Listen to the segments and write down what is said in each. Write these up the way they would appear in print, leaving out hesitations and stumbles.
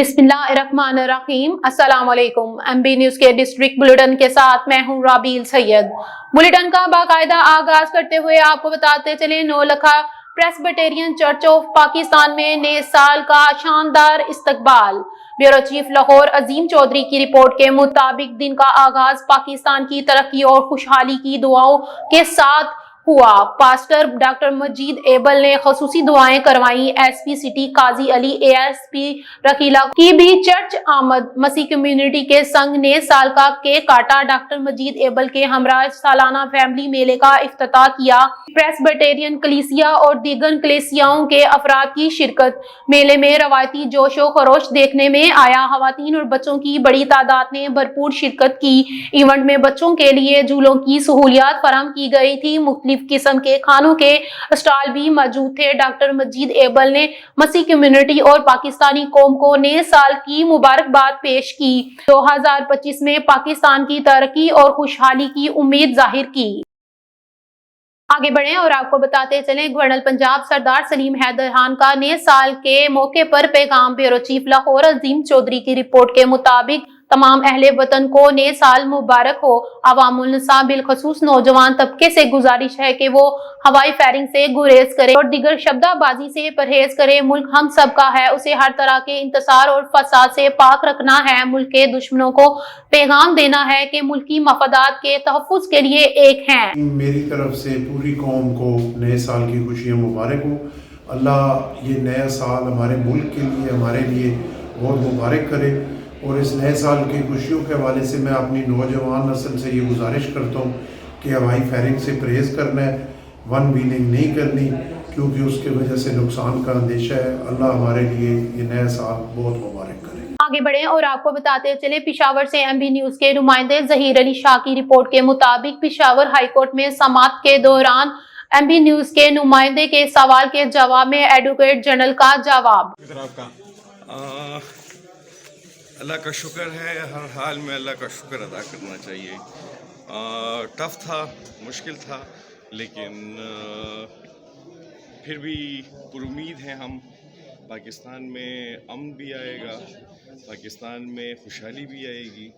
बिस्मिल्लाहिर्रहमानिर्रहीम। अस्सलाम वालेकुम। एमबी न्यूज के डिस्ट्रिक्ट बुलेटिन के साथ मैं हूं राबील सैयद। बुलेटिन का बाकायदा आगाज करते हुए आपको बताते चले, Naulakha Presbyterian church of Pakistan में नए साल का शानदार इस्तकबाल। ब्यूरो चीफ लाहौर अजीम चौधरी की रिपोर्ट के मुताबिक दिन का आगाज पाकिस्तान की तरक्की और खुशहाली की दुआओं के साथ हुआ। पास्टर डॉक्टर मजीद एबल ने खसूसी दुआएं करवाई। एसपी सिटी काजी अली, एएसपी रकीला की भी चर्च आमद। मसीह कम्युनिटी के संग ने साल का केक काटा। डॉक्टर मजीद एबल के हमरा सालाना फैमिली मेले का इफ्तिताह किया। प्रेस्बिटेरियन कलीसिया और दीगर कलीसियाओं के अफराद की शिरकत। मेले में रवायती जोशो खरोश देखने में आया। खवातीन और बच्चों की बड़ी तादाद ने भरपूर शिरकत की। इवेंट में बच्चों के लिए झूलों की सहूलियात फराहम की गई थी। मुख्तलिफ किस्म के खानों के स्टॉल भी मौजूद थे। डॉक्टर मजीद एबल ने मसीह कम्युनिटी और पाकिस्तानी कौम को नए साल की मुबारकबाद पेश की। 2025 में पाकिस्तान की तरक्की और खुशहाली की उम्मीद जाहिर की। आगे बढ़ें और आपको बताते चलें, गवर्नर पंजाब सरदार सलीम हैदर खान का नए साल के मौके पर पैगाम। ब्यूरो चीफ लाहौर अजीम चौधरी की रिपोर्ट के मुताबिक तमाम अहले वतन को नए साल मुबारक हो। अवामुल निसा बिलखसूस नौजवान तबके से गुजारिश है कि वो हवाई फायरिंग से गुरेज करे और दीगर शब्दाबाजी से परहेज करे। मुल्क हम सब का है, उसे हर तरह के इंतसार और फसाद से पाक रखना है। मुल्क के दुश्मनों को पैगाम देना है कि मुल्की मफादात के तहफ़्फ़ुज़ के लिए एक हैं। मेरी तरफ से पूरी कौम को नए साल की खुशियाँ मुबारक हो। अल्लाह ये नया साल हमारे मुल्क के लिए, हमारे लिए बहुत मुबारक करे। और इस नए साल की खुशियों के हवाले से मैं अपनी नौजवान नस्ल से ये गुजारिश करता हूँ कि हवाई फायरिंग से परहेज़ करना है, वन व्हीलिंग नहीं करनी, क्योंकि उसके वजह से नुकसान का अंदेशा है। अल्लाह हमारे लिए ये नया साल बहुत मुबारक करे। आगे बढ़े और आपको बताते चले, पिशावर से एमबी न्यूज के नुमाइंदे जहीर अली शाह की रिपोर्ट के मुताबिक पिशावर हाईकोर्ट में समाअत के दौरान एमबी न्यूज के नुमाइंदे के सवाल के जवाब में एडवोकेट जनरल का जवाब। अल्लाह का शुक्र है, हर हाल में अल्लाह का शुक्र अदा करना चाहिए। टफ था, मुश्किल था, लेकिन फिर भी पुरुमीद हैं हम। पाकिस्तान में अमन भी आएगा, पाकिस्तान में खुशहाली भी आएगी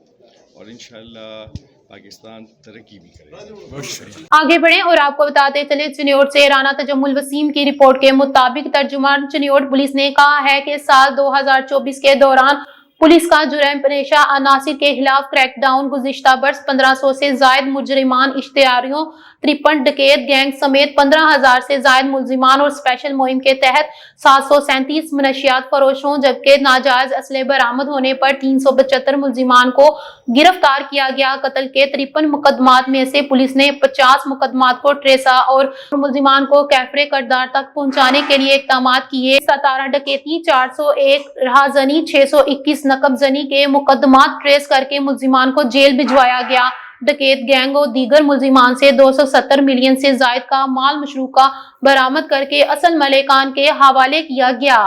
और इंशाअल्लाह पाकिस्तान तरक्की भी करेगा। आगे बढ़े और आपको बताते चले, चिन्योट से राना तजम्मुल वसीम की रिपोर्ट के मुताबिक तर्जुमान चिन्योट पुलिस ने कहा है कि साल 2024 के दौरान पुलिस का जुर्म पेशा अनासिर के खिलाफ क्रैकडाउन। गुज़िश्ता बरस 1500 से जायद मुजरिमान, इश्तिहारियों, 53 डकैत गैंग समेत 15,000 से जायद मुलजिमान और स्पेशल मुहिम के तहत 737 मनशियात फरोशों, जबकि नाजायज असले बरामद होने पर 375 मुलजिमान को गिरफ्तार किया गया। कत्ल के 53 मुकदमात में से पुलिस ने 50 मुकदमात को ट्रेसा और मुलजिमान को कैफरे करदार तक पहुंचाने के लिए इकदाम किए। 17 डकैती, 401 राहजनी, 621 नकबजनी के मुकदमात ट्रेस करके मुलजिमान को जेल भिजवाया गया। डकैत गैंग और दीगर मुलजिमान से 270 मिलियन से जायद का माल मशरूका बरामद करके असल मलिकान के हवाले किया गया।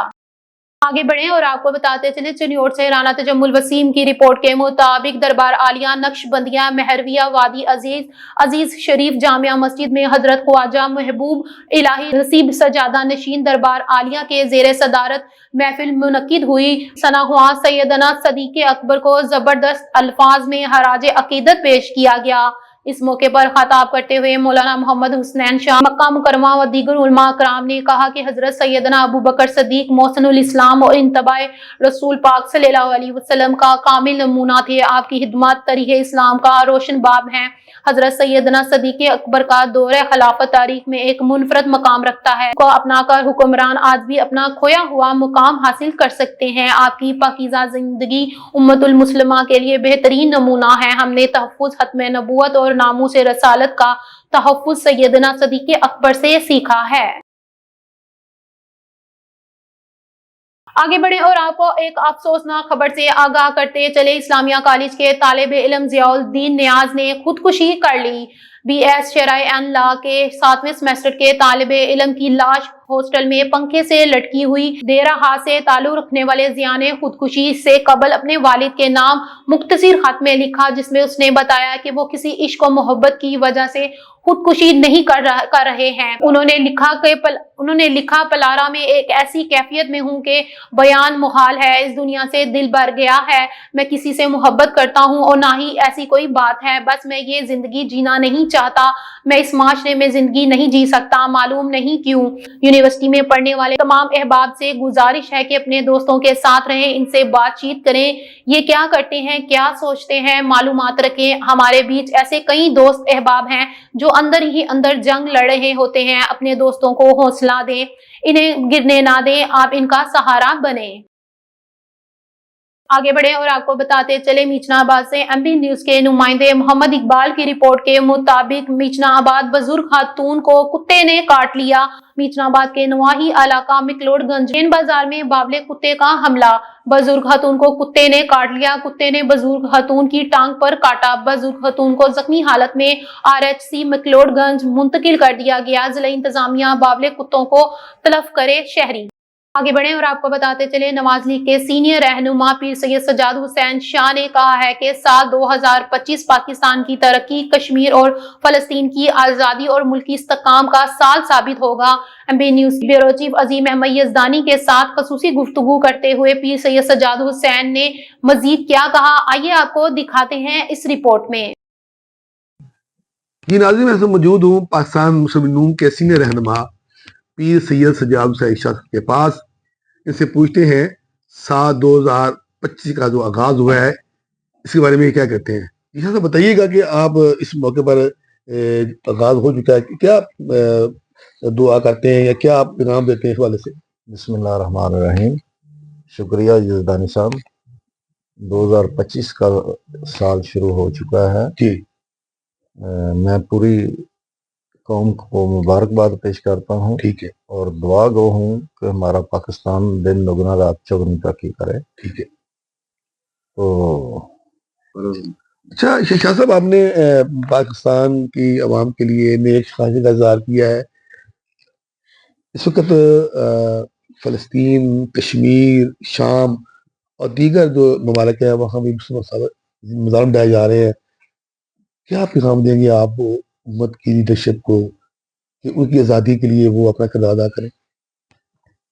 आगे बढ़े और आपको बताते चले, चिन्योट से राना तजम्मुल वसीम की रिपोर्ट के मुताबिक दरबार आलिया नक्शबंदिया महरविया वादी अजीज शरीफ जामिया मस्जिद में हजरत ख्वाजा महबूब इलाही नसीब सजादा नशीन दरबार आलिया के जेर सदारत महफिल मुनक्किद हुई। सनाख्वां सैयदना सदीक़े अकबर को जबरदस्त अल्फाज में हराज अकीदत पेश किया गया। इस मौके पर खिताब करते हुए मौलाना मोहम्मद हुसनैन शाह मक्का मुकरमा व दीगर उलमा कराम ने कहा कि हजरत सैयदना अबू बकर सदीक मोहसिनुल इस्लाम और इंतबाए रसूल पाक सल्लल्लाहु अलैहि वसल्लम का कामिल नमूना थे। आपकी खिदमत तरीक़े इस्लाम का रोशन बाब हैं। हजरत सैयदना सदीक़े अकबर का दौरे खिलाफत तारीख में एक मुनफरद मकाम रखता है। को अपनाकर हुक्मरान आज भी अपना खोया हुआ मुकाम हासिल कर सकते हैं। आपकी पाकीज़ा जिंदगी उम्मतुल मुस्लिमा के लिए बेहतरीन नमूना है। हमने तहफ़्फ़ुज़ खत्म नबूवत और नामूस रसालत का तहफ़्फ़ुज़ सैयदना सदीक़े अकबर से सीखा है। आगे बढ़े और आपको एक अफसोसनाक खबर से आगाह करते चले, इस्लामिया कॉलेज के तालिब इल्म ज़ियाउद्दीन नियाज ने खुदकुशी कर ली। BS शराय एंड लॉ के 7वें सेमेस्टर के तालिब इल्म की लाश हॉस्टल में पंखे से लटकी हुई। देर हाथ से ताल्लुक रखने वाले जिया ने खुदकुशी से कबल अपने वालिद के नाम मुख्तसर खत में लिखा, जिसमें उसने बताया कि वो किसी इश्क और मोहब्बत की वजह से खुदकुशी नहीं कर रहे हैं। उन्होंने लिखा पलारा में एक ऐसी कैफियत में हूँ कि बयान मुहाल है। इस दुनिया से दिल भर गया है। मैं किसी से मोहब्बत करता हूँ और ना ही ऐसी कोई बात है। बस मैं ये जिंदगी जीना नहीं चाहता। मैं इस माशरे में जिंदगी नहीं जी सकता, मालूम नहीं क्यों। यूनिवर्सिटी में पढ़ने वाले तमाम अहबाब से गुजारिश है कि अपने दोस्तों के साथ रहें, इनसे बातचीत करें, ये क्या करते हैं, क्या सोचते हैं, मालूमात रखें। हमारे बीच ऐसे कई दोस्त अहबाब हैं जो अंदर ही अंदर जंग लड़ रहे होते हैं। अपने दोस्तों को हौसला दें, इन्हें गिरने ना दें, आप इनका सहारा बने। आगे बढ़े और आपको बताते चले मीचनाबाद से MP न्यूज के नुमाइंदे मोहम्मद इकबाल की रिपोर्ट के मुताबिक मीचनाबाद बुजुर्ग खातून को कुत्ते ने काट लिया। मीचनाबाद के नवाही इलाका मिकलोडगंज मेन बाजार में बावले कुत्ते का हमला। बुजुर्ग खातून को कुत्ते ने काट लिया। कुत्ते ने बुजुर्ग खातून की टांग पर काटा। बुजुर्ग खातून को जख्मी हालत में RHC मिकलोडगंज मुंतकिल कर दिया गया। जिला इंतजामिया बावले कुत्तों को तलब करे शहरी। आगे बढ़े और आपको बताते चले नवाज लीग के सीनियर रहनुमा पीर सैयद सज्जाद हुसैन शाह ने कहा है कि साल 2025 पाकिस्तान की तरक्की, कश्मीर और फलस्तीन की आजादी और मुल्की इस्तेकाम का साल साबित होगा। MP न्यूज ब्यूरो चीफ अजीम अहमद यजदानी के साथ खसूसी गुफ्तगू करते हुए पीर सैयद सज्जाद हुसैन ने मजीद क्या कहा, आइए आपको दिखाते हैं इस रिपोर्ट में। जी नाज़रीन, मैं मौजूद हूँ पाकिस्तान मुस्लिम नून के सीनियर रहनुमा पीर सैयद सज्जाद हुसैन शाह के पास। इनसे पूछते हैं साल 2025 का जो आगाज हुआ है इसके बारे में क्या कहते हैं। शाह साहब बताइएगा कि आप इस मौके पर आगाज हो चुका है, क्या दुआ करते हैं या क्या आप इनाम देते हैं इस वाले से। बिस्मिल्लाहिर्रहमानिर्रहीम। शुक्रिया यजदानी साहब। 2025 का साल शुरू हो चुका है जी। मैं पूरी कौम को मुबारकबाद पेश करता हूँ। ठीक है। और दुआ गो हूँ कि हमारा पाकिस्तान दिन दुगना रात चौगुनी तरक्की करे। ठीक है। तो अच्छा शाह साहब, आपने पाकिस्तान की आवाम के लिए नेक ख्वाहिश का इज़हार किया है। इस वक्त फ़लस्तीन, कश्मीर, शाम और दीगर जो ममालिक है वहाँ भी मुज़ालिम ढाए जा रहे हैं। क्या पैगाम देंगे आप उम्मत की लीडरशिप को कि उनकी आज़ादी के लिए वो अपना किरदार अदा करें।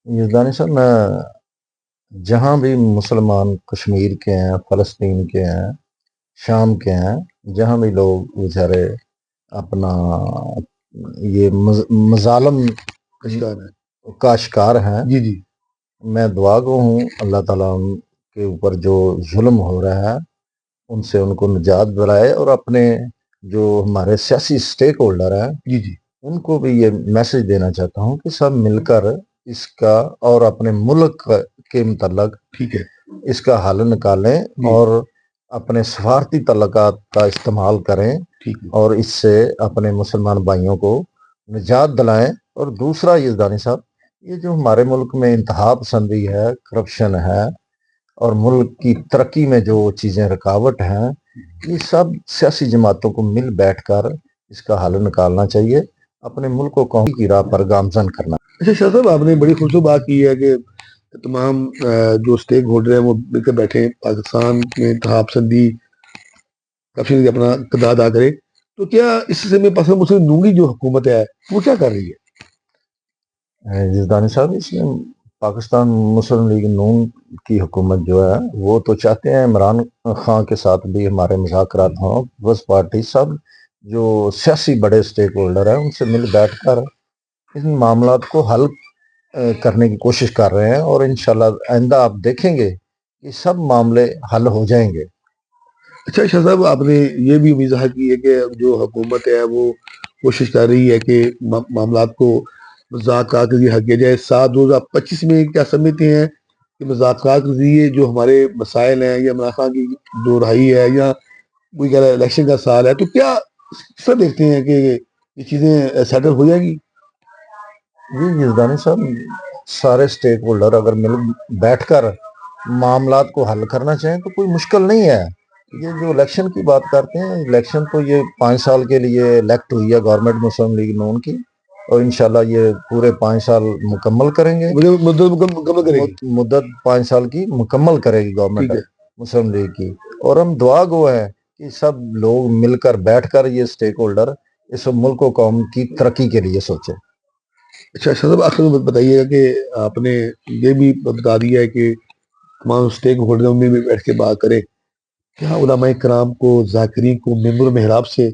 यजदानी साहब, मैं जहाँ भी मुसलमान कश्मीर के हैं, फ़लस्तीन के हैं, शाम के हैं, जहाँ भी लोग बेचारे अपना ये मजालम का शिकार हैं, जी जी, मैं दुआ गो हूँ अल्लाह ताला के ऊपर जो जुल्म हो रहा है उनसे उनको निजात दिलाए। और अपने जो हमारे सियासी स्टेक होल्डर हैं जी जी, उनको भी ये मैसेज देना चाहता हूँ कि सब मिलकर इसका और अपने मुल्क के मुतल्लक ठीक है, इसका हल निकालें और अपने सफारती तल्लुकात का इस्तेमाल करें। ठीक है। और इससे अपने मुसलमान भाइयों को निजात दिलाएं। और दूसरा यजदानी साहब, ये जो हमारे मुल्क में इंतहा पसंदी है, करप्शन है और मुल्क की तरक्की में जो चीज़ें रुकावट हैं, ये सब सियासी जमातों को मिल बैठकर इसका हल निकालना चाहिए, अपने मुल्क को कौम की राह पर गामजन करना। अच्छा शाह साहब, आपने बड़ी खूबसूरत बात की है कि तमाम जो स्टेक होल्डर हैं वो मिलकर बैठे हैं, पाकिस्तान में इंतहा पसंदी करप्शन अपना किरदार अदा करे। तो क्या इस समय पाकिस्तान मुस्लिम नून जो हुकूमत है वो क्या कर रही है। जिसदानी साहब, इसमें पाकिस्तान मुस्लिम लीग नून की हुकूमत जो है वो तो चाहते हैं इमरान खान के साथ भी हमारे मुज़ाकरात हों। बस पार्टी सब जो सियासी बड़े स्टेक होल्डर हैं उनसे मिल बैठकर इन मामलात को हल करने की कोशिश कर रहे हैं। और इंशाल्लाह आइंदा आप देखेंगे कि सब मामले हल हो जाएंगे। अच्छा शाह साहब, आपने ये भी उम्मीद ज़ाहिर की है कि जो हुकूमत है वो कोशिश कर रही है कि मामलात को मुज़ाकरात के जरिए हल किया जाए। साल 2025 में क्या समझते हैं कि मुज़ाकरात के जरिए जो हमारे मसाइल हैं या इमरान खान की जो रहाई है या कोई कह रहा है इलेक्शन का साल है, तो क्या सब देखते हैं कि ये चीज़ें सेटल हो जाएगी। जी यजदानी साहब, सारे स्टेक होल्डर अगर मिल बैठकर मामलात को हल करना चाहें तो कोई मुश्किल नहीं है। یہ جو الیکشن کی بات کرتے ہیں، الیکشن تو یہ 5 سال کے لیے الیکٹ ہوئی ہے گورنمنٹ مسلم لیگ نون کی، اور انشاءاللہ یہ پورے 5 سال مکمل کریں گے. مکمل کرے گی. مدت 5 سال کی مکمل کرے گی گورنمنٹ ٹھیک ہے. مسلم لیگ کی. اور ہم دعا گو ہیں کہ سب لوگ مل کر بیٹھ کر یہ اسٹیک ہولڈر اس ملک و قوم کی ترقی کے لیے سوچیں. اچھا صاحب، آخر میں بتائیے گا کہ آپ نے یہ بھی بتا دیا ہے کہ تمام اسٹیک ہولڈر میں بھی بیٹھ کے بات کریں. کیا علماء کرام کو، ذاکرین کو ممبر محراب سے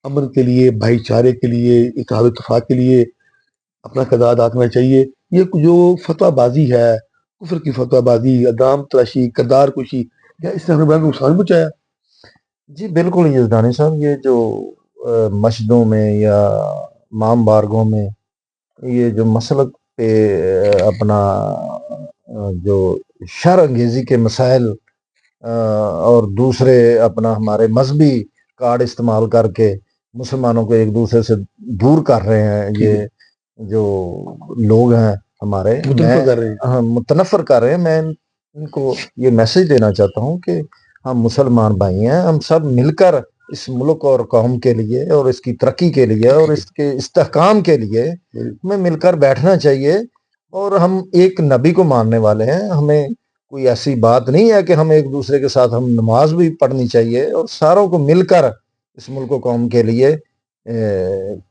امن کے لیے، بھائی چارے کے لیے، اتحاد و اتفاق کے لیے اپنا کردار ادا کرنا چاہیے؟ یہ جو فتویٰ بازی ہے، کفر کی فتویٰ بازی، ادام تراشی، کردار کشی، کیا اس نے ہمیں بڑا نقصان پہنچایا؟ جی بالکل یزدانی صاحب، یہ جو مسجدوں میں یا امام بارگاہوں میں یہ جو مسلک پہ اپنا جو شر انگیزی کے مسائل اور دوسرے اپنا ہمارے مذہبی کارڈ استعمال کر کے مسلمانوں کو ایک دوسرے سے دور کر رہے ہیں، یہ جو لوگ ہیں ہمارے متنفر کر رہے ہیں، میں ان کو یہ میسج دینا چاہتا ہوں کہ ہم مسلمان بھائی ہیں، ہم سب مل کر اس ملک اور قوم کے لیے اور اس کی ترقی کے لیے اور اس کے استحکام کے لیے ہمیں مل کر بیٹھنا چاہیے. اور ہم ایک نبی کو ماننے والے ہیں، ہمیں کوئی ایسی بات نہیں ہے کہ ہم ایک دوسرے کے ساتھ ہم نماز بھی پڑھنی چاہیے اور ساروں کو مل کر اس ملک و قوم کے لیے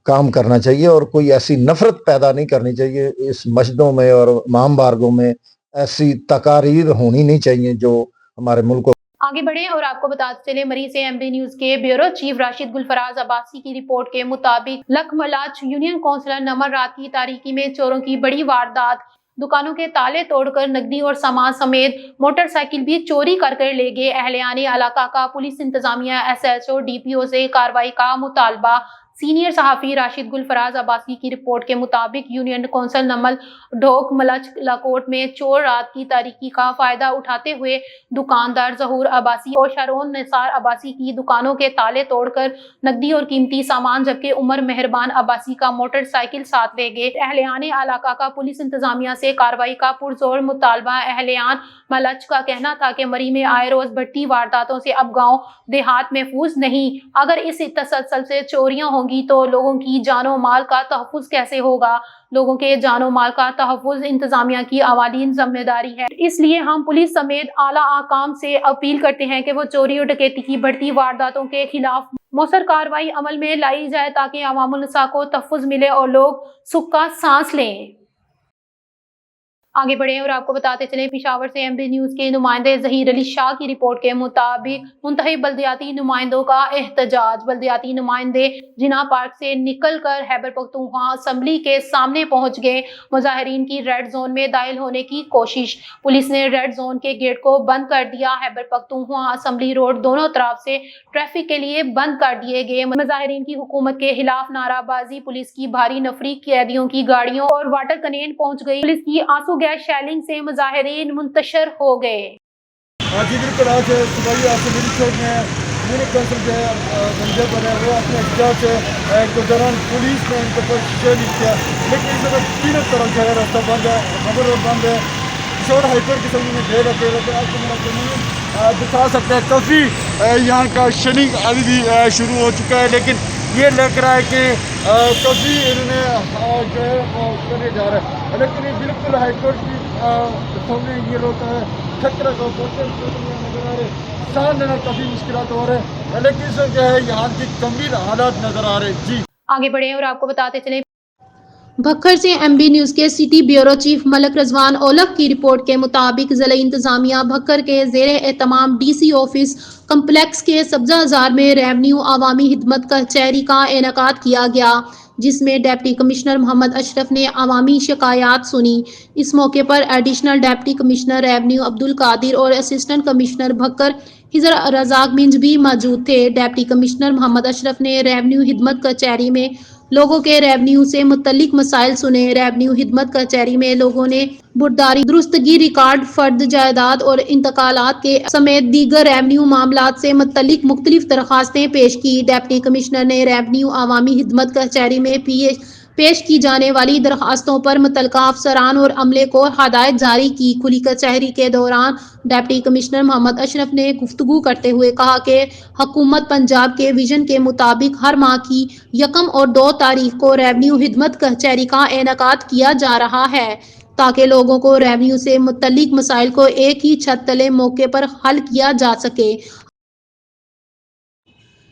کام کرنا چاہیے، اور کوئی ایسی نفرت پیدا نہیں کرنی چاہیے. اس مسجدوں میں اور امام بارگاہوں میں ایسی تقاریر ہونی نہیں چاہیے جو ہمارے ملک کو. آگے بڑھیں اور آپ کو بتاتے چلے مری سے ایم بی نیوز کے بیورو چیف راشد گلفراز عباسی کی رپورٹ کے مطابق لکھ ملاچ یونین کونسلر نمبر رات کی تاریکی میں چوروں کی بڑی واردات، دکانوں کے تالے توڑ کر نقدی اور سامان سمیت موٹر سائیکل بھی چوری کر لے گئے. اہلیان علاقہ کا پولیس انتظامیہ، S H O, D P O سے کارروائی کا مطالبہ. سینئر صحافی راشد گلفراز عباسی کی رپورٹ کے مطابق یونین کونسل نمبر ڈھوک ملچ لاکوٹ میں چور رات کی تاریکی کا فائدہ اٹھاتے ہوئے دکاندار ظہور عباسی اور شارون نثار عباسی کی دکانوں کے تالے توڑ کر نقدی اور قیمتی سامان، جبکہ عمر مہربان عباسی کا موٹر سائیکل ساتھ لے گئے. اہلیان علاقہ کا پولیس انتظامیہ سے کارروائی کا پرزور مطالبہ. اہلیان ملچ کا کہنا تھا کہ مری میں آئے روز بڑھتی وارداتوں سے اب گاؤں دیہات محفوظ نہیں. اگر اس تسلسل سے چوریاں ہوں گی تو لوگوں کی جان و مال کا تحفظ کیسے ہوگا؟ لوگوں کے جان و مال کا تحفظ انتظامیہ کی اولین ذمہ داری ہے. اس لیے ہم پولیس سمیت اعلیٰ حکام سے اپیل کرتے ہیں کہ وہ چوری اور ڈکیتی کی بڑھتی وارداتوں کے خلاف مؤثر کارروائی عمل میں لائی جائے تاکہ عوام النساء کو تحفظ ملے اور لوگ سکھ کا سانس لیں. آگے بڑھیں اور آپ کو بتاتے چلیں پشاور سے ایم بی نیوز کے نمائندے ظہیر علی شاہ کی رپورٹ کے مطابق منتخب بلدیاتی نمائندوں کا احتجاج. بلدیاتی نمائندے جناح پارک سے نکل کر خیبر پختونخوا اسمبلی کے سامنے پہنچ گئے. مظاہرین کی ریڈ زون میں داخل ہونے کی کوشش، پولیس نے ریڈ زون کے گیٹ کو بند کر دیا. خیبر پختونخوا اسمبلی روڈ دونوں طرف سے ٹریفک کے لیے بند کر دیے گئے. مظاہرین کی حکومت کے خلاف نعرہ بازی، پولیس کی بھاری نفری، قیدیوں کی گاڑیوں اور واٹر کینن پہنچ گئی. پولیس کی آنسو گیس شیلنگ سے مظاہرین منتشر ہو گئے. جی بالکل، آج صبح اسمبلی چوک میں یونین کونسل کے ممبر بنے وہ اپنے احتجاج کے دوران پولیس نے ان کے اوپر شیلنگ کیا، لیکن اس وقت تینوں طرف جو ہے راستہ بند ہے، خبر بند ہے. پشاور ہائی کورٹ کی سمجھ میں دے رکھے آپ کو میرا زمین دکھا سکتے ہیں. کافی یہاں کا شیلنگ ابھی بھی شروع ہو چکا ہے، لیکن یہ لگ رہا ہے کہ کافی انہوں نے جو ہے کرنے جا رہا ہے، لیکن یہ بالکل ہائی کورٹ کی سامنے یہ لوگ خطرہ کا نظر آ رہے، سان لینا کافی مشکلات ہو رہے ہیں، لیکن اس جو ہے یہاں کی گمبھیر حالات نظر آ رہے. جی آگے بڑھیں اور آپ کو بتاتے چلیں بھکر سے ایم بی نیوز کے سٹی بیورو چیف ملک رضوان اولکھ کی رپورٹ کے مطابق ضلعی انتظامیہ بھکر کے زیر اہتمام ڈی سی آفس کمپلیکس کے سبزہ زار میں ریونیو عوامی خدمت کچہری کا انعقاد کیا گیا، جس میں ڈپٹی کمشنر محمد اشرف نے عوامی شکایات سنی. اس موقع پر additional deputy commissioner revenue Abdul Qadir اور اسسٹنٹ کمشنر بھکر خضر رزاق منج بھی موجود تھے. ڈپٹی کمشنر محمد اشرف نے ریونیو خدمت کچہری میں لوگوں کے ریونیو سے متعلق مسائل سنے. ریونیو خدمت کچہری میں لوگوں نے برداری، درستگی ریکارڈ، فرد جائیداد اور انتقالات کے سمیت دیگر ریونیو معاملات سے متعلق مختلف درخواستیں پیش کی. ڈپٹی کمشنر نے ریونیو عوامی خدمت کچہری میں پیش کی جانے والی درخواستوں پر متعلقہ افسران اور عملے کو ہدایت جاری کی۔ کھلی کچہری کے دوران ڈپٹی کمشنر محمد اشرف نے گفتگو کرتے ہوئے کہا کہ حکومت پنجاب کے ویژن کے مطابق ہر ماہ کی 1 اور 2 تاریخ کو ریونیو خدمت کچہری کا انعقاد کیا جا رہا ہے تاکہ لوگوں کو ریونیو سے متعلق مسائل کو ایک ہی چھت تلے موقع پر حل کیا جا سکے۔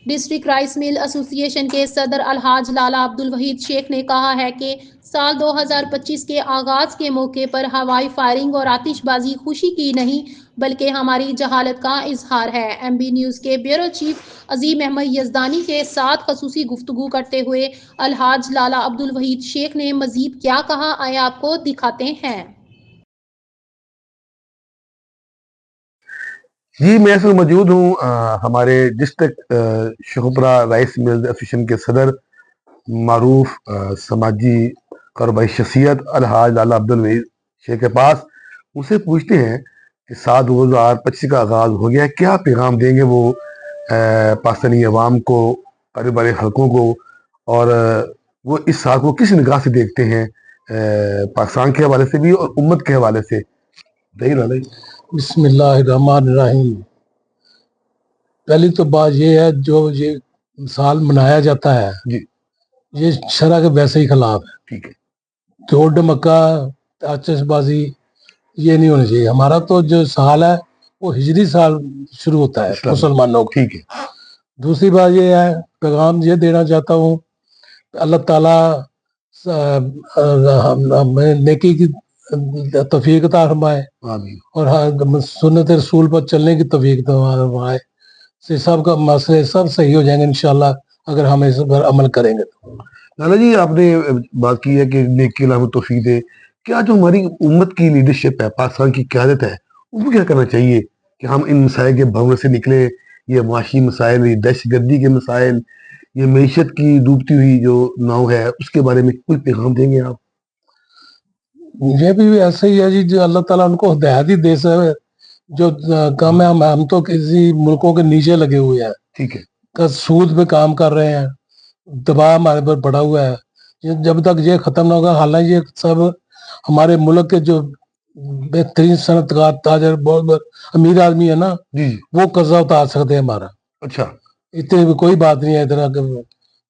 ڈسٹرکٹ رائس مل ایسوسی ایشن کے صدر الحاج لالا عبدالوحید شیخ نے کہا ہے کہ سال 2025 کے آغاز کے موقع پر ہوائی فائرنگ اور آتش بازی خوشی کی نہیں بلکہ ہماری جہالت کا اظہار ہے۔ ایم بی نیوز کے بیورو چیف عظیم احمد یزدانی کے ساتھ خصوصی گفتگو کرتے ہوئے الحاج لالا عبدالوحید شیخ نے مزید کیا کہا، آئے آپ کو دکھاتے ہیں۔ جی میں اس وقت موجود ہوں ہمارے ڈسٹرکٹ شہپرا رائس مل ایسوسیشن کے صدر معروف سماجی کاروباری شخصیت الحاج لالا عبدالوحید شیخ کے پاس۔ اسے پوچھتے ہیں کہ سال 2025 کا آغاز ہو گیا، کیا پیغام دیں گے وہ پاکستانی عوام کو، کاروباری حلقوں کو، اور وہ اس سال کو کس نگاہ سے دیکھتے ہیں پاکستان کے حوالے سے بھی اور امت کے حوالے سے؟ بسم اللہ الرحمن الرحیم۔ پہلی تو بات یہ ہے جو یہ سال منایا جاتا ہے جی یہ شرع کے ویسے ہی خلاف ہے۔ ٹھیک ہے، توڑ ڈمکا، آتش بازی یہ نہیں ہونی چاہیے۔ ہمارا تو جو سال ہے وہ ہجری سال شروع ہوتا ہے مسلمانوں کا۔ ٹھیک ہے، دوسری بات یہ ہے، پیغام یہ دینا چاہتا ہوں، اللہ تعالیٰ ہمیں نیکی کی توفیق عطا فرمائے آمین۔ اور سنت رسول پر چلنے کی توفیق فرمائے، سے سب کا مسئلے سب صحیح ہو جائیں گے انشاءاللہ اگر ہم اس پر عمل کریں گے۔ لالا جی آپ نے بات کی ہے کہ نیکی اللہ توفیق دے، کیا جو ہماری امت کی لیڈرشپ ہے، پاکستان کی قیادت ہے، ان کو کیا کرنا چاہیے کہ ہم ان مسائل کے بھنور سے نکلیں؟ یہ معاشی مسائل، یہ دہشت گردی کے مسائل، یہ معیشت کی ڈوبتی ہوئی جو ناؤ ہے، اس کے بارے میں کوئی پیغام دیں گے آپ؟ یہ بھی ایسے ہی ہے جی، جو اللہ تعالیٰ ان کو ہدایت ہی دے سکے۔ جو کام ہے ہم تو کسی ملکوں کے نیچے لگے ہوئے ہیں، ٹھیک ہے، سود پہ کام کر رہے ہیں، دباؤ ہمارے پر پڑا ہوا ہے۔ جب تک یہ ختم نہ ہوگا، حالانکہ یہ سب ہمارے ملک کے جو بہترین صنعت کار، تاجر، بہت امیر آدمی ہے نا، جی وہ قرضہ اتار سکتے ہیں ہمارا۔ اچھا، اتنی بھی کوئی بات نہیں ہے ادھر،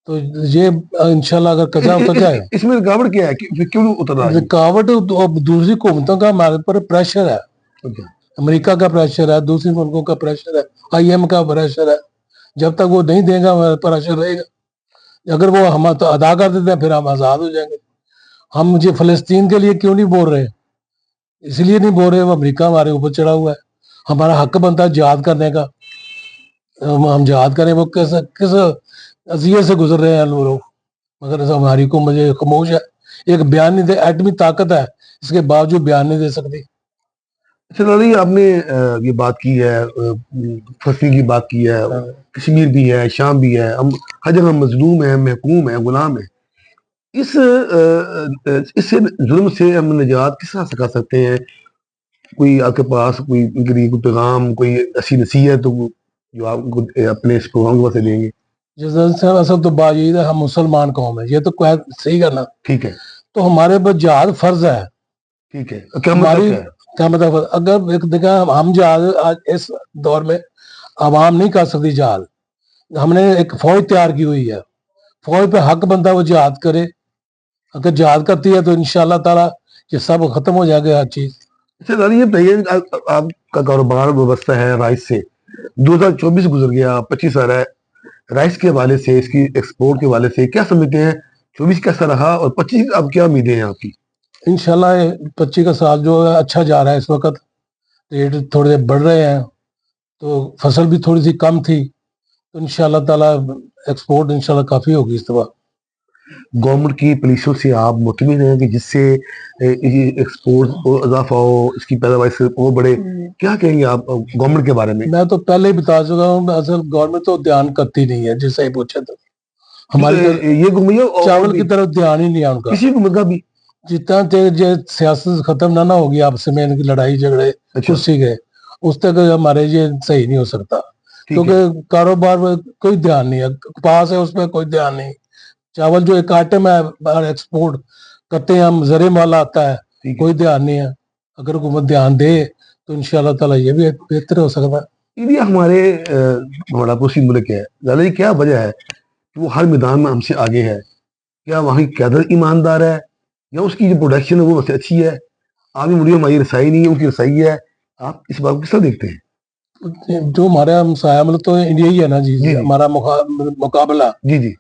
تو یہ انشاءاللہ اگر قرضہ اتر جائے۔ اس میں رکاوٹ کیا ہے کہ کیوں اتر رہا ہے؟ رکاوٹ دوسری حکومتوں کا ہمارے پر پریشر ہے، امریکہ کا پریشر ہے، دوسری ملکوں کا پریشر ہے، آئی ایم کا پریشر ہے۔ جب تک وہ نہیں دیں گا ہمارا پریشر رہے گا۔ اگر وہ ہم ادا کر دیتے ہیں پھر ہم آزاد ہو جائیں گے۔ ہم مجھے فلسطین کے لیے کیوں نہیں بول رہے؟ اس لیے نہیں بول رہے، وہ امریکہ ہمارے اوپر چڑھا ہوا ہے۔ ہمارا حق بنتا ہے جہاد کرنے کا، ہم جہاد کریں۔ وہ کس اذیت سے گزر رہے ہیں لوگ، مگر ہماری کو مجھے خاموش ہے، ایک بیان نہیں دے، ایٹمی طاقت ہے اس کے باوجود بیان نہیں دے سکتی۔ اچھا لالا جی آپ نے یہ بات کی ہے، فلسطین کی بات کی ہے، کشمیر بھی ہے، شام بھی ہے، ہم ہر جگہ مظلوم ہیں، محکوم ہیں، غلام ہیں۔ اس ظلم سے ہم نجات کس طرح سکھا سکتے ہیں؟ کوئی آپ کے پاس کوئی ان کے لیے کوئی پیغام، کوئی ایسی نصیحت جو آپ کو اپنے اس پروگرام کے واسطے دیں گے؟ اصل تو بات یہ ہے، ہم مسلمان قوم ہیں، یہ تو صحیح کرنا، ٹھیک ہے، تو ہمارے پر جہاد فرض ہے۔ ٹھیک ہے، کیا ہماری مطلب ہے؟ کیا مطلب، اگر ایک دیکھا ہم جہاد آج اس دور میں عوام نہیں کر سکتی جہاد، ہم نے ایک فوج تیار کی ہوئی ہے، فوج پہ حق بنتا ہے وہ جہاد کرے۔ اگر جہاد کرتی ہے تو انشاءاللہ تعالیٰ یہ سب ختم ہو جائے گا ہر چیز۔ اچھا لالا یہ بتائیے، آپ کا کاروبار وابستہ ہے رائس سے، 2024 گزر گیا، 25 آ رہا ہے، رائس کے حوالے سے، اس کی ایکسپورٹ کے حوالے سے کیا سمجھتے ہیں؟ 24 کیسا رہا اور 25 اب کیا امیدیں ہیں آپ کی؟ انشاءاللہ 25 کا سال جو ہے اچھا جا رہا ہے، اس وقت ریٹ تھوڑے بڑھ رہے ہیں، تو فصل بھی تھوڑی سی کم تھی، تو انشاءاللہ تعالیٰ ایکسپورٹ انشاءاللہ کافی ہوگی اس دفعہ۔ گورنمنٹ کی پالیسیوں سے آپ مطمئن ہیں کہ جس سے ایکسپورٹ کو اضافہ ہو، اس کی پیداوار سے اور بڑھے؟ کیا کہیں گے آپ گورنمنٹ کے بارے میں؟ میں تو پہلے ہی بتا چکا ہوں، اصل گورنمنٹ تو دھیان کرتی نہیں ہے، جیسا ہی پوچھا تو ہماری یہ گھومائیے چاول کی طرف دھیان ہی نہیں ہے ان کا۔ کسی حکومت کا بھی جتنا سیاست ختم نہ ہوگی آپس میں، ان کی لڑائی جھگڑے کرسی گئے، اس تک ہمارے یہ صحیح نہیں ہو سکتا، کیونکہ کاروبار میں کوئی دھیان نہیں ہے، کپاس ہے اس میں کوئی دھیان نہیں، चावल जो एक आइटम है बाहर एक्सपोर्ट करते हैं हम, ज़रे माल आता है, ठीक है। कोई ध्यान नहीं है। अगर हुकूमत ध्यान दे तो इंशाल्लाह ताला ये भी बेहतर हो सकता है। ये हमारे हमारा पड़ोसी मुल्क है, लाला जी क्या वजह है कि वो हर मैदान में हमसे आगे है? क्या वहाँ की क़यादत ईमानदार है या उसकी जो प्रोडक्शन है वो वैसे अच्छी है? आगे मुड़ियों हमारी रसाई नहीं है, उनकी रसाई है। आप इस बात को किस तरह देखते हैं? जो हमारा हमसाया मुल्क तो इंडिया ही है ना जी, जी, जी। हमारा मुकाबला जी जी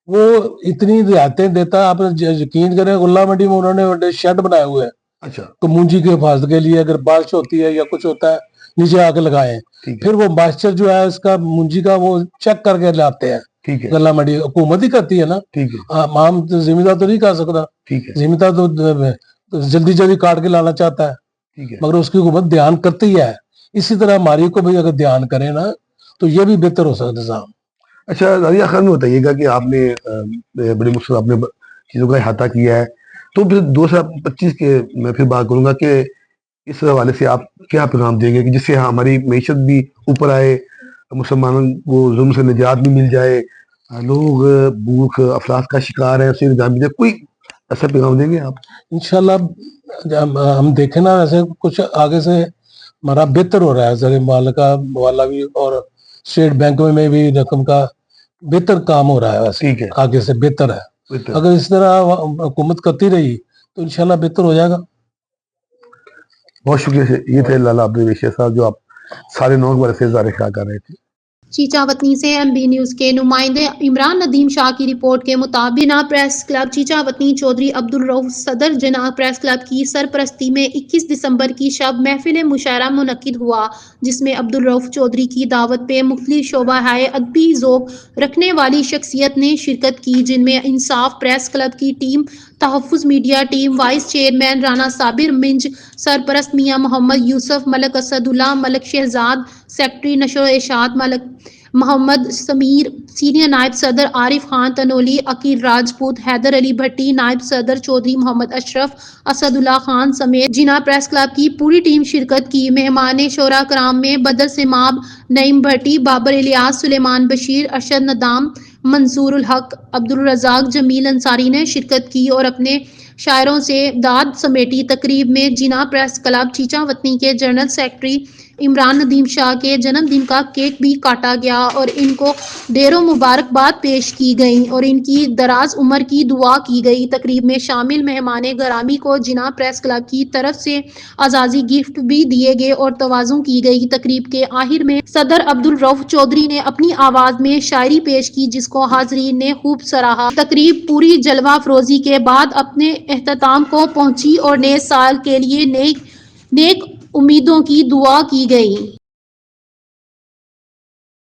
वो इतनी रियायतें देता है। आप यकीन करें गुल्ला मंडी में उन्होंने शेड बनाए हुए हैं अच्छा तो मुंजी के हिफाजत के लिए, अगर बारिश होती है या कुछ होता है नीचे आके लगाए हैं। ठीक है फिर वो मॉइस्चर जो है उसका मुंजी का वो चेक करके लाते हैं। ठीक है गला मंडी हुकूमत ही करती है ना, ठीक है आम तो जिम्मेदार तो नहीं कर सकता। ठीक है जिम्मेदार तो जल्दी जल्दी काट के लाना चाहता है, ठीक है। मगर उसकी हुकूमत ध्यान करती है। इसी तरह हमारी को भी अगर ध्यान करे ना तो ये भी बेहतर हो सकता है साहब। अच्छा राजिया खान में बताइएगा कि आपने बड़े मुश्किल आपने चीज़ों का अहाता किया है, तो फिर 2025 के मैं फिर बात करूंगा कि इस हवाले से आप क्या पैगाम देंगे कि जिससे हमारी मैशत भी ऊपर आए, मुसलमानों को जुल्म से निजात भी मिल जाए, लोग भूख अफलास का शिकार है, उससे निजात मिल जाए, कोई ऐसा पैगाम देंगे आप? इंशाल्लाह हम देखें ना, ऐसे कुछ आगे से हमारा बेहतर हो रहा है, ज़रे माल का वाला भी और स्टेट बैंक में भी रकम का बेहतर काम हो रहा है। वैसे ठीक है आगे से बेहतर है। बेहतर। अगर इस तरह हुकूमत करती रही तो इंशाल्लाह बेहतर हो जाएगा। बहुत शुक्रिया। ये थे लाला अब्दुल वेशिया साहब जो आप सारे नौ के बारे से ज़ाहिर ख्याल कर रहे थे। चीचा वतनी से MB न्यूज के नुमाइंदे इमरान नदीम शाह की रिपोर्ट के मुताबिक जिना प्रेस क्लब चीचा वतनी चौधरी अब्दुल रऊफ सदर जिना प्रेस क्लब की सरपरस्ती में 21 दिसंबर की शब महफिल मुशायरा मुनक्किद हुआ, जिसमें अब्दुल रऊफ चौधरी की दावत पे मुख्तलिफ शोबा हाय अदबी ज़ौक़ रखने वाली शख्सियत ने शिरकत की, जिनमें इंसाफ प्रेस क्लब की टीम, तहफ़्फ़ुज़ media team, vice chairman Rana Sabir Minj, सरपरस्त मियाँ मोहम्मद यूसुफ, मलक असदुल्ला, मलक शहजाद, सेक्रेटरी नशर इरशाद मलक मोहम्मद समीर, सीनियर नायब सदर आरिफ खान तनोली, अकील राजपूत, हैदर अली भट्टी, नायब सदर चौधरी मोहम्मद अशरफ, असदुल्ला खान समेत जिना प्रेस क्लब की पूरी टीम शिरकत की। मेहमान शोरा कराम में बदर सिमाब, नईम भट्टी, बाबर इलियास, सुलेमान बशीर, अरशद नदाम, मंसूर उल हक, अब्दुल रज़ाक, जमील अंसारी ने शिरकत की और अपने शायरों से दाद समेटी। तकरीब में जिना प्रेस क्लब चीचा वतनी के जनरल सेक्रेटरी इमरान नदीम शाह के जन्मदिन का केक भी काटा गया और इनको ढेरों मुबारकबाद पेश की गई और इनकी दराज उम्र की दुआ की गई। तकरीब में शामिल मेहमान गरामी को जिना प्रेस क्लब की तरफ से आज़ादी गिफ्ट भी दिए गए और तवाज़ुन की गई। तकरीब के आखिर में सदर अब्दुल रऊफ चौधरी ने अपनी आवाज़ में शायरी पेश की, जिसको हाजरीन ने खूब सराहा। तकरीब पूरी जलवा फरोजी के बाद अपने एख्तिताम को पहुंची और नए साल के लिए नेक उम्मीदों की दुआ की गई।